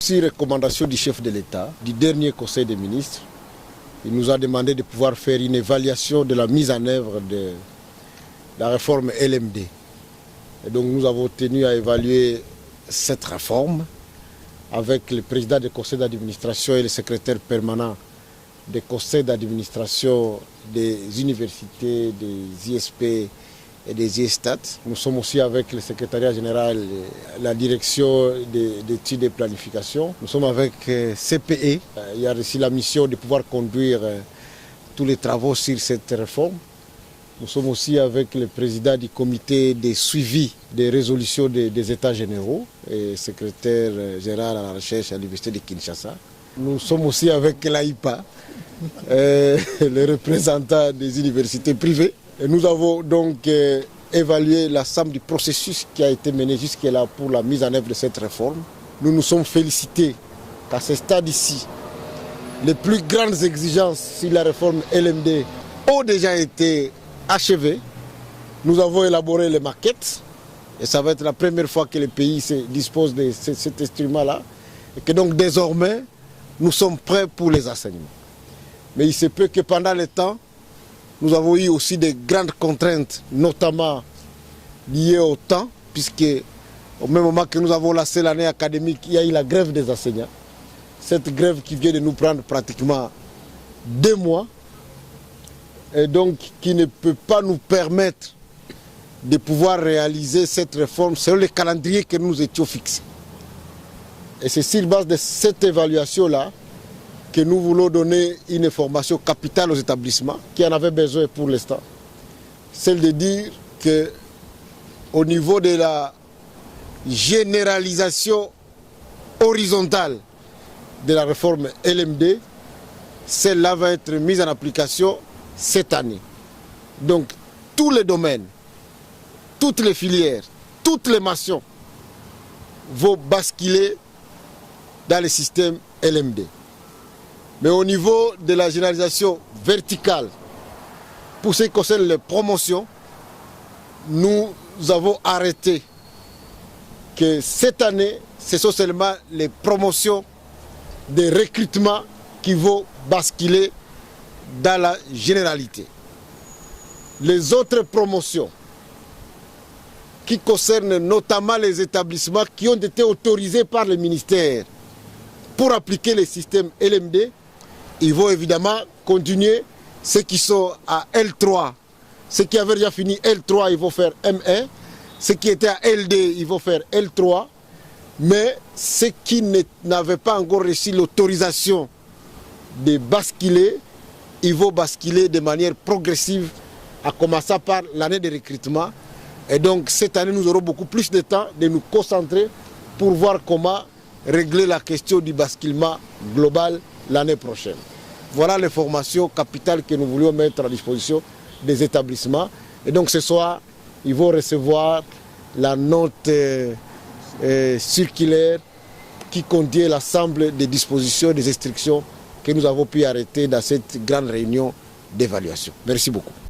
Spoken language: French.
Sur recommandation du chef de l'État, du dernier Conseil des ministres, il nous a demandé de pouvoir faire une évaluation de la mise en œuvre de la réforme LMD. Et donc nous avons tenu à évaluer cette réforme avec le président du conseil d'administration et le secrétaire permanent des conseils d'administration des universités, des ISP et des IESTAT. Nous sommes aussi avec le secrétariat général, la direction d'études et planification. Nous sommes avec CPE. Il y a aussi la mission de pouvoir conduire tous les travaux sur cette réforme. Nous sommes aussi avec le président du comité de suivi des résolutions des États généraux et secrétaire général à la recherche à l'université de Kinshasa. Nous sommes aussi avec l'AIPA, le représentant des universités privées. Et nous avons donc évalué l'ensemble du processus qui a été mené jusque-là pour la mise en œuvre de cette réforme. Nous nous sommes félicités qu'à ce stade ici, les plus grandes exigences sur la réforme LMD ont déjà été achevées. Nous avons élaboré les maquettes et ça va être la première fois que le pays dispose de cet instrument-là et que donc désormais, nous sommes prêts pour les enseignements. Mais il se peut que pendant le temps, nous avons eu aussi des grandes contraintes, notamment liées au temps, puisque au même moment que nous avons lancé l'année académique, il y a eu la grève des enseignants. Cette grève qui vient de nous prendre pratiquement 2 mois, et donc qui ne peut pas nous permettre de pouvoir réaliser cette réforme selon le calendrier que nous étions fixés. Et c'est sur base de cette évaluation-là que nous voulons donner une information capitale aux établissements qui en avaient besoin pour l'instant. Celle de dire qu'au niveau de la généralisation horizontale de la réforme LMD, celle-là va être mise en application cette année. Donc tous les domaines, toutes les filières, toutes les mentions vont basculer dans le système LMD. Mais au niveau de la généralisation verticale, pour ce qui concerne les promotions, nous avons arrêté que cette année, ce sont seulement les promotions de recrutement qui vont basculer dans la généralité. Les autres promotions qui concernent notamment les établissements qui ont été autorisés par le ministère pour appliquer le système LMD, ils vont évidemment continuer. Ceux qui sont à L3, ceux qui avaient déjà fini L3, ils vont faire M1. Ceux qui étaient à LD, ils vont faire L3. Mais ceux qui n'avaient pas encore reçu l'autorisation de basculer, ils vont basculer de manière progressive, à commencer par l'année de recrutement. Et donc cette année, nous aurons beaucoup plus de temps de nous concentrer pour voir comment régler la question du basculement global l'année prochaine. Voilà les formations capitales que nous voulions mettre à disposition des établissements. Et donc ce soir, ils vont recevoir la note circulaire qui contient l'ensemble des dispositions, des instructions que nous avons pu arrêter dans cette grande réunion d'évaluation. Merci beaucoup.